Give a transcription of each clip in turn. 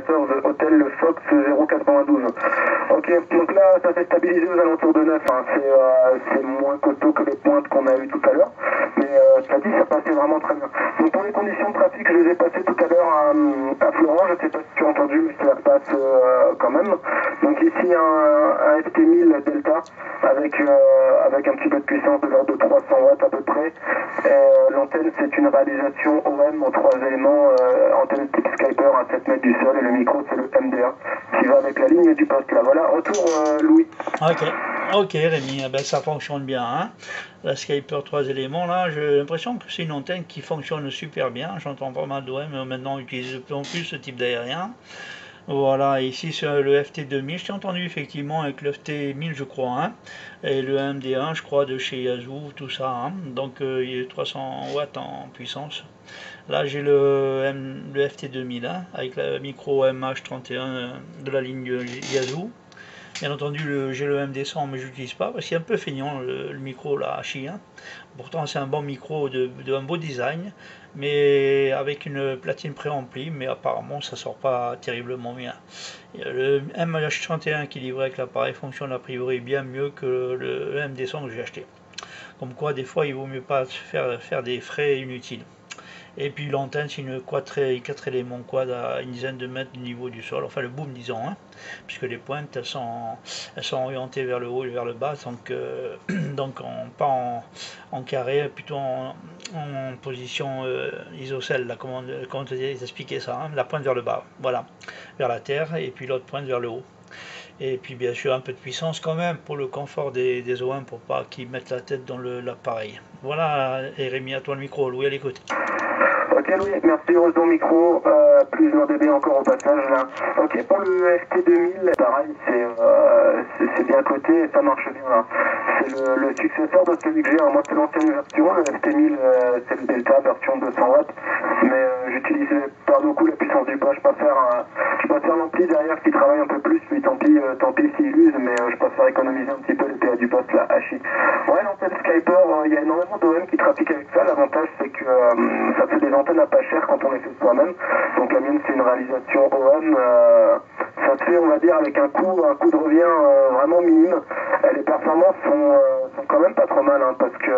14, hôtel le Fox 092. Ok, donc là ça s'est stabilisé aux alentours de 9, hein. C'est moins costaud que les pointes qu'on a eues tout à l'heure, mais cela dit ça passait vraiment très bien. Donc pour les conditions de trafic, je les ai passées tout à l'heure à Florent, je ne sais pas si tu as entendu, mais je te la passe quand même. Donc ici un FT1000 Delta avec un petit peu de puissance de l'ordre de 300 watts à peu près. L'antenne c'est une réalisation OM en 3 éléments, antenne type Skyper à 7 mètres du sol, et le micro c'est le MD1 qui va avec la ligne du poste là. Voilà, retour Louis. Ok Rémi, ben, ça fonctionne bien, hein. La Skyper 3 éléments là, j'ai l'impression que c'est une antenne qui fonctionne super bien. J'entends pas mal d'OM maintenant utilise de plus en plus ce type d'aérien. Voilà, ici sur le FT2000, je t'ai entendu effectivement avec le FT1000 je crois, hein, et le MD1 je crois de chez Yazoo, tout ça, hein. Donc il est 300 watts en puissance. Là j'ai le FT2000 hein, avec le micro MH31 de la ligne Yazoo. Bien entendu, j'ai le MD100, mais je l'utilise pas parce qu'il est un peu feignant le micro là, Hachi, hein. Pourtant, c'est un bon micro un beau design, mais avec une platine préamplie, mais apparemment, ça sort pas terriblement bien. Le MH31 qui est livré avec l'appareil fonctionne a priori bien mieux que le MD100 que j'ai acheté. Comme quoi, des fois, il vaut mieux pas faire des frais inutiles. Et puis l'antenne c'est une 4 éléments quad à une dizaine de mètres du niveau du sol, enfin le boom disons, hein, puisque les pointes elles sont orientées vers le haut et vers le bas, donc pas en carré, plutôt en position isocèle, là, comment t'expliquer ça, hein, la pointe vers le bas, voilà, vers la terre, et puis l'autre pointe vers le haut. Et puis bien sûr un peu de puissance quand même pour le confort des OM pour pas qu'ils mettent la tête dans l'appareil. Voilà, et Rémi, à toi le micro, Louis à l'écoute. Ok Louis, merci, heureusement micro, plus d'un dB encore au passage là. Ok, pour le FT2000, pareil, c'est bien coté et ça marche bien là. C'est le successeur de celui que j'ai, moi c'est l'ancienne version, le FT1000 c'est le Delta version 200 watts, mais j'utilise pas beaucoup la puissance du poids, je préfère l'ampli derrière qui travaille un peu plus, puis tant pis s'il use, mais je préfère économiser un petit peu le PA du poste là, Hachi. Ouais, l'antenne Skyper, il y a énormément d'OM qui trafiquent avec ça, l'avantage c'est que ça fait des antennes à pas cher quand on les fait soi-même, donc la mienne c'est une réalisation OM, ça se fait on va dire avec un coût de revient vraiment minime. Les performances sont quand même pas trop mal, hein, parce que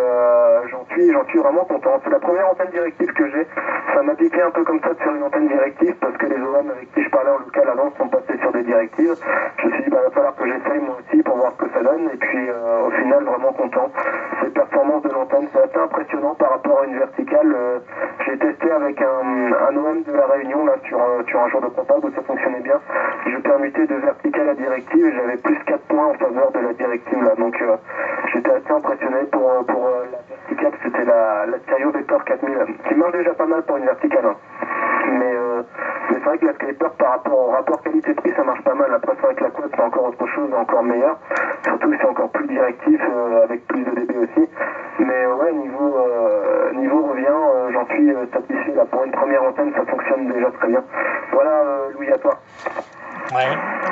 j'en suis vraiment content. C'est la première antenne directive que j'ai, ça m'a piqué un peu comme ça de faire une antenne directive parce que les OM avec qui je parlais en local avant sont passés sur des directives. Je me suis dit bah, il va falloir que j'essaye moi aussi pour voir ce que ça donne, et puis au final vraiment content. Les performances de l'antenne c'est assez impressionnant par rapport à une verticale. J'ai testé avec un OM de la Réunion là sur un jour de comptable où ça fonctionnait bien. Je permutais de verticale à directive et j'avais plus 4 points en faveur de la directive là, donc j'étais assez impressionné pour la verticale. C'était la Stereo Vector 4000 qui marche déjà pas mal pour une verticale, hein. Mais c'est vrai que la Skyper par rapport au rapport qualité-prix ça marche pas mal. Après c'est vrai que la quad c'est encore autre chose, encore meilleur, surtout que c'est encore plus directif avec plus de dB aussi, mais ouais niveau revient j'en suis satisfait là. Pour une première antenne ça fonctionne déjà très bien. Voilà Louis, à toi. Ouais,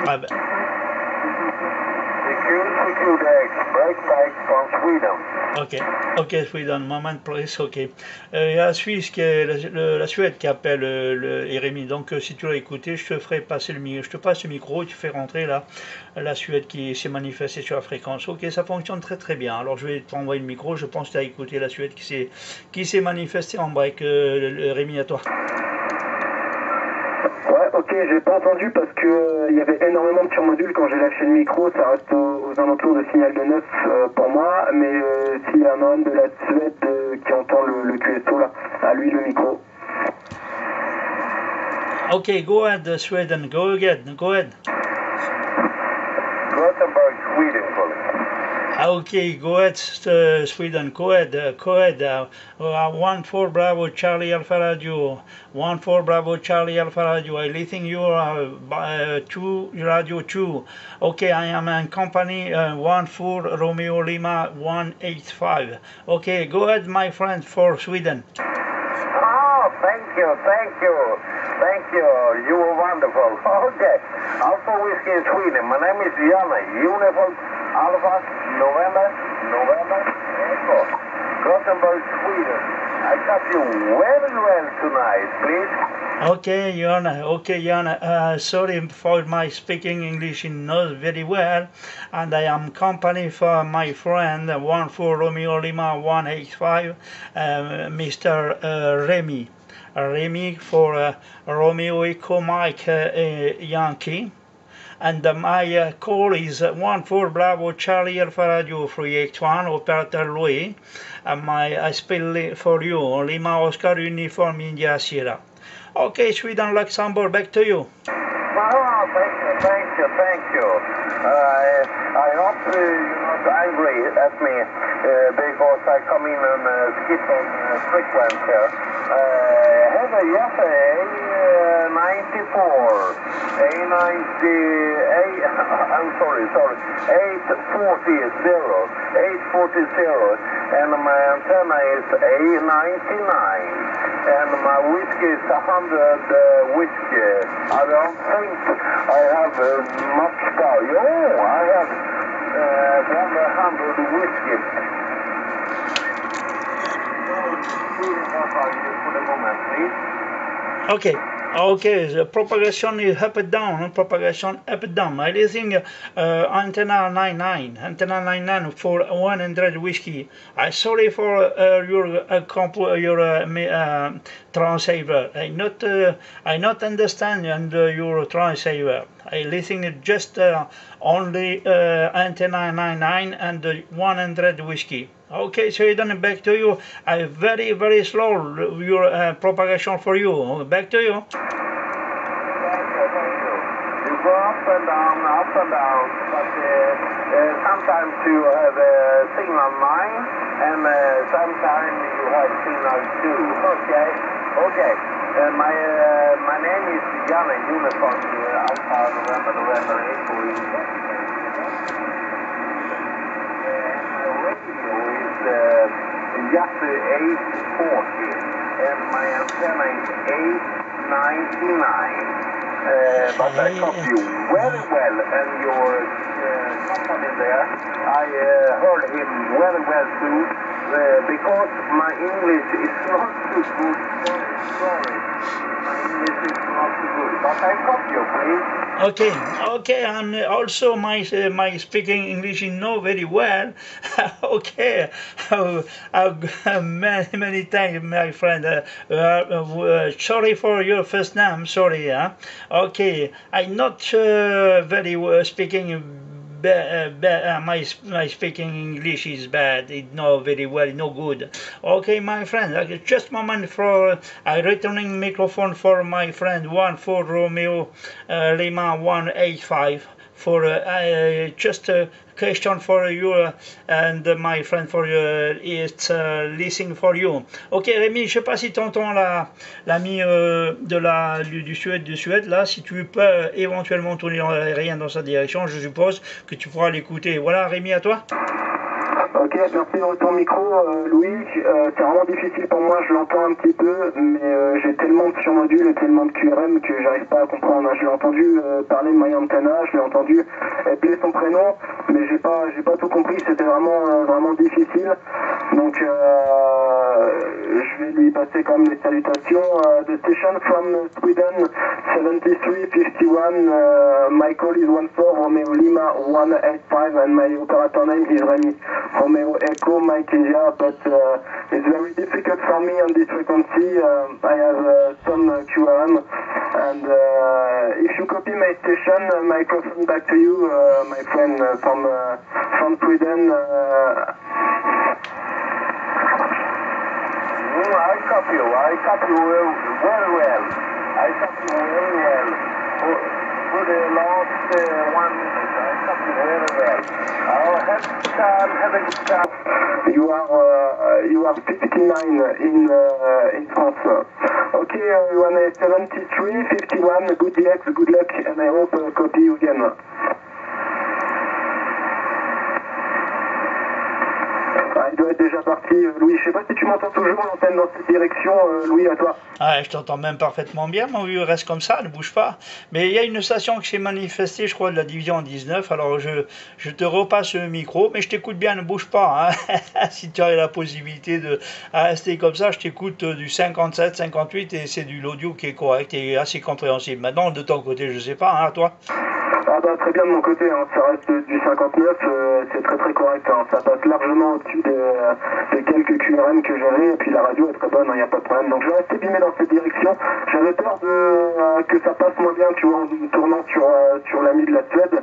ouais ben. Ok, Sweden, moment place, ok. Il y a la Suisse la Suède qui appelle Rémi, donc si tu l'as écouté, je te passe le micro et tu fais rentrer là la Suède qui s'est manifestée sur la fréquence. Ok, ça fonctionne très très bien. Alors je vais t'envoyer le micro, je pense que tu as écouté la Suède qui s'est manifestée en break. Rémi, à toi. Ouais, ok, j'ai pas entendu parce que il y avait énormément de surmodules quand j'ai lâché le micro, ça reste aux alentours de signal de 9 pour moi, mais s'il y a un homme de la Suède qui entend le QSO là, à lui le micro. Ok, go ahead Sweden, go ahead. Gothenburg, Sweden, Okay, go ahead, Sweden. Go ahead. 1-4 Bravo Charlie Alpha Radio. 1-4 Bravo Charlie Alpha Radio. I think you are 2 Radio 2. Okay, I am in company 1-4 Romeo Lima 185. Okay, go ahead, my friend, for Sweden. Oh, thank you. You were wonderful. Okay, Alpha Whiskey Sweden. My name is Jana. Uniform Alpha November Echo. Gothenburg, Sweden. I got you very well tonight, please. Okay, Jan. Sorry for my speaking English not very well, and I am company for my friend 14 Romeo Lima 185, Mr. Remy. Remy for Romeo Echo Mike Yankee. And my call is 14 Bravo Charlie Alpha Radio 381, Operator Louis. And I spell for you Lima Oscar Uniform India Sierra. Okay, Sweden, Luxembourg, back to you. Thank you. I hope you're not angry at me because I come in and skip on frequency here. Have a A94, A90, I'm sorry, 840, and my antenna is A99. And my whiskey is 100 whiskey. I don't think I have much value. Oh, I have 100 whiskey. For the moment, please. Okay, the propagation is up and down, propagation up and down. I think antenna 99 for 100 whiskey. I'm sorry for your transceiver. I not understand your transceiver. I listen just only antenna 99 and 100 whiskey. Okay, so then back to you. I very, very slow your propagation for you. Back to you. Thank you. You go up and down, but sometimes you have signal 9, and sometimes you have signal 2. Okay. My name is Jan Uniform Alpha November Echo. Just 840, and my antenna is 899. But I copy you very well, and your company there, I heard him very well too, because my English is not too good. Sorry. My English is not too good, but I copy you, please. Okay, and also my speaking English is not very well. Okay, many thanks, my friend. Sorry for your first name. Sorry, Okay, I'm not very speaking. My speaking English is bad. It's not very well, no good. Okay, my friend. Just moment for I returning microphone for my friend 14 Romeo Lima 185 for just a question for you and my friend for it's listening for you. Ok, Rémi, je sais pas si tu entends l'ami du Suède là, si tu peux éventuellement tourner rien dans sa direction, je suppose que tu pourras l'écouter. Voilà, Rémi, à toi. Ok, merci de ton micro, Louis. C'est vraiment difficile pour moi, je l'entends un petit peu, mais j'ai tellement de surmodules et tellement de QRM que j'arrive pas à comprendre. Je l'ai entendu parler de My Antenna, je l'ai entendu appeler son prénom, mais j'ai pas tout compris, c'était vraiment difficile. Donc je vais lui passer quand même les salutations. The station from Sweden, 7351, my call is 14 Romeo Lima 185 and my operator name is Remy. Romeo Echo, Mike India, but it's very difficult for me on this frequency. I have some QRM, and if you copy my station, microphone back to you, my friend from Sweden. I copy you very well. For the last 1 minute, I copy you very well. I'll have a good time. You are 59 in France. Okay, you are 73, 51. Good luck, and I hope copy you again. Ah, il doit être déjà parti. Louis, je sais pas si tu m'entends toujours, l'antenne dans cette direction. Louis, à toi. Ah, je t'entends même parfaitement bien, mon vieux, reste comme ça, ne bouge pas. Mais il y a une station qui s'est manifestée, je crois, de la division 19, alors je te repasse le micro, mais je t'écoute bien, ne bouge pas. Hein. Si tu as la possibilité de rester comme ça, je t'écoute du 57, 58, et c'est de l'audio qui est correct et assez compréhensible. Maintenant, de ton côté, je sais pas, hein, toi? Ah bah très bien de mon côté, hein. Ça reste du 59, c'est très très correct, hein. Ça passe largement au-dessus des quelques QRM que j'avais, et puis la radio est très bonne, il n'y a pas de problème. Donc je vais rester bimé dans cette direction. J'avais peur que ça passe moins bien, tu vois, en tournant sur l'ami de la Suède,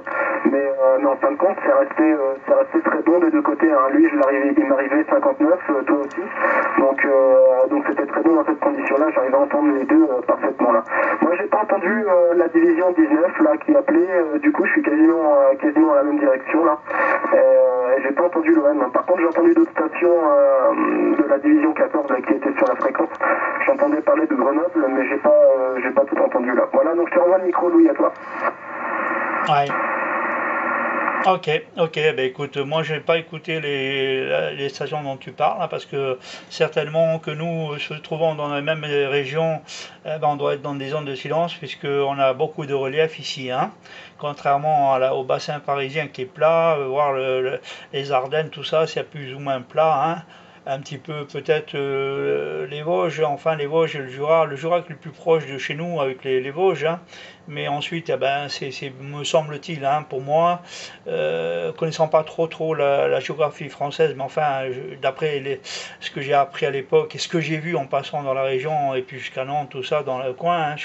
mais en fin de compte, c'est resté très bon des deux côtés, hein. Lui, il m'arrivait 59, toi aussi, donc c'était très bon dans cette condition-là, j'arrivais à entendre les deux parfaitement là. Moi j'ai pas entendu la division 19 là qui appelait, du coup je suis quasiment à la même direction là, et j'ai pas entendu l'OM. Par contre j'ai entendu d'autres stations de la division 14 là, qui étaient sur la fréquence. J'entendais parler de Grenoble, mais j'ai pas tout entendu là. Voilà, donc je te renvoie le micro, Louis, à toi. Ouais. Ok, ben écoute, moi je n'ai pas écouté les stations dont tu parles, hein, parce que certainement que nous se trouvons dans la même région, ben, on doit être dans des zones de silence, puisqu'on a beaucoup de relief ici, hein, contrairement au bassin parisien qui est plat, voir les Ardennes, tout ça, c'est plus ou moins plat, hein. Un petit peu peut-être les Vosges, enfin les Vosges et le Jura qui est le plus proche de chez nous avec les Vosges, hein. Mais ensuite, eh ben, me semble-t-il, hein, pour moi, connaissant pas trop la géographie française, mais enfin, d'après ce que j'ai appris à l'époque et ce que j'ai vu en passant dans la région et puis jusqu'à Nantes, tout ça, dans le coin, hein,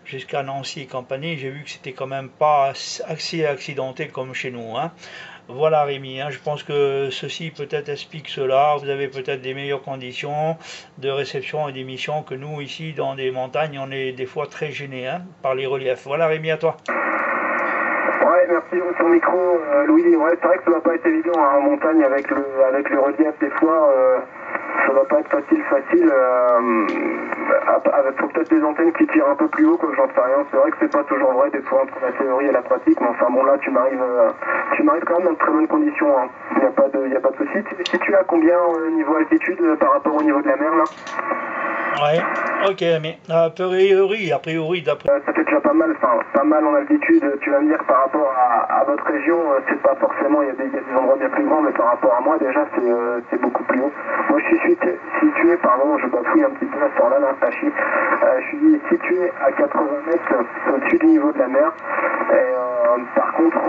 jusqu'à Nancy et compagnie, j'ai vu que c'était quand même pas assez accidenté comme chez nous, hein. Voilà Rémi, hein, je pense que ceci peut-être explique cela, vous avez peut-être des meilleures conditions de réception et d'émission que nous ici dans des montagnes, on est des fois très gênés, hein, par les reliefs. Voilà Rémi, à toi. Ouais, merci sur le micro, Louis. Ouais, c'est vrai que ça va pas être évident, hein, en montagne avec le relief des fois. Ça va pas être facile. Faut peut-être des antennes qui tirent un peu plus haut, quoi, j'en sais rien. C'est vrai que c'est pas toujours vrai des fois entre la théorie et la pratique, mais enfin bon là tu m'arrives quand même dans de très bonnes conditions, hein. Il y a pas de souci. Tu es situé à combien niveau altitude par rapport au niveau de la mer là? Ouais, ok, mais a priori, d'après. Ça fait déjà pas mal en altitude. Tu vas me dire par rapport à votre région, c'est pas forcément, il y a des endroits bien plus grands, mais par rapport à moi déjà c'est beaucoup plus haut. Moi je suis situé, pardon, je bafouille un petit peu à ce temps-là, ça chie. Je suis situé à 80 mètres au-dessus du niveau de la mer. Et, par contre,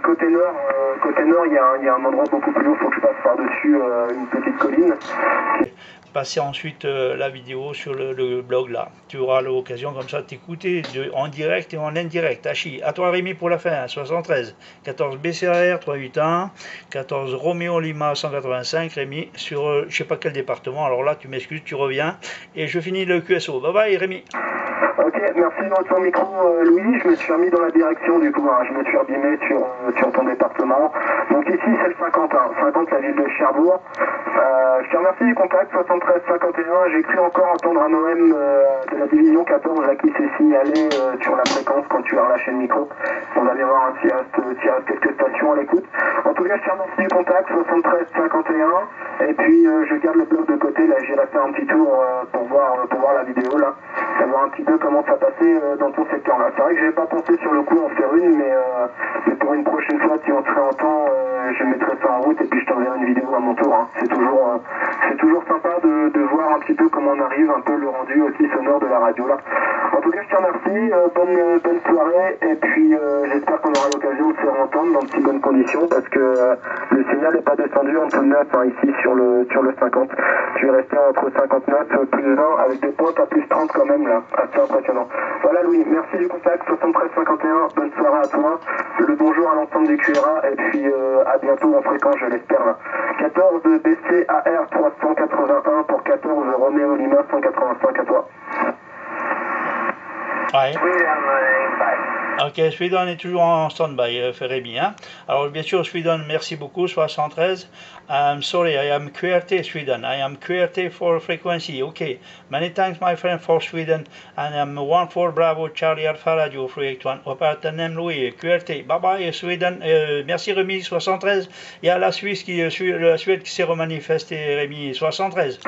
côté nord, il y a un endroit beaucoup plus haut, faut que je passe par-dessus une petite colline. Passer ensuite la vidéo sur le blog là. Tu auras l'occasion comme ça de t'écouter en direct et en indirect. À toi Rémi pour la fin, 73, 14 BCR 381, 14 Roméo Lima 185, Rémi, sur je sais pas quel département, alors là tu m'excuses, tu reviens, et je finis le QSO. Bye bye Rémi. Ok, merci dans ton micro Louis, je me suis remis dans la direction du coup, hein. Je me suis rebimé sur ton département. Donc ici c'est le 50, hein. 50 la ville de Cherbourg. Je te remercie du contact 73-51, j'ai cru encore entendre un OM de la division 14 là, qui s'est signalé sur la fréquence quand tu as relâché le micro. On va aller voir hein, s'il reste quelques stations à l'écoute. En tout cas je te remercie du contact 73-51 et puis je garde le bloc de côté, là j'irai faire un petit tour pour voir la vidéo là, savoir un petit peu comment ça passait dans ton secteur là. C'est vrai que j'avais pas pensé sur le coup en faire une, mais pour une prochaine fois si on serait en temps, je mettrai ça en route et puis je t'enverrai une vidéo à mon tour, hein. C'est toujours sympa de voir un petit peu comment on arrive, un peu le rendu aussi sonore de la radio là. En tout cas je te remercie, bonne soirée et puis j'espère qu'on aura l'occasion de se entendre dans de si bonnes conditions parce que le signal n'est pas descendu en dessous de 9 hein, ici sur le 50. Tu es resté entre 59 plus 20 avec des pointes à plus 30 quand même là, assez impressionnant. Voilà Louis, merci du contact 73-51, bonne soirée à toi, le bonjour à l'ensemble des QRA et puis à bientôt en fréquence je l'espère là. 14 BCAR 381 pour 14 Roméo Lima 185 à toi. Ouais. Oui, Ok, Sweden est toujours en stand-by, Rémi. Hein? Alors, bien sûr, Sweden, merci beaucoup, 73. I'm sorry, I am QRT Sweden. I am QRT for frequency. Okay, many thanks, my friend, for Sweden. And I'm 14 Bravo Charlie Alpha Radio, 381. Operateur name Louis, QRT. Bye bye, Sweden. Merci, Rémi, 73. Il y a la Suisse la Suède qui s'est remanifestée, Rémi, 73.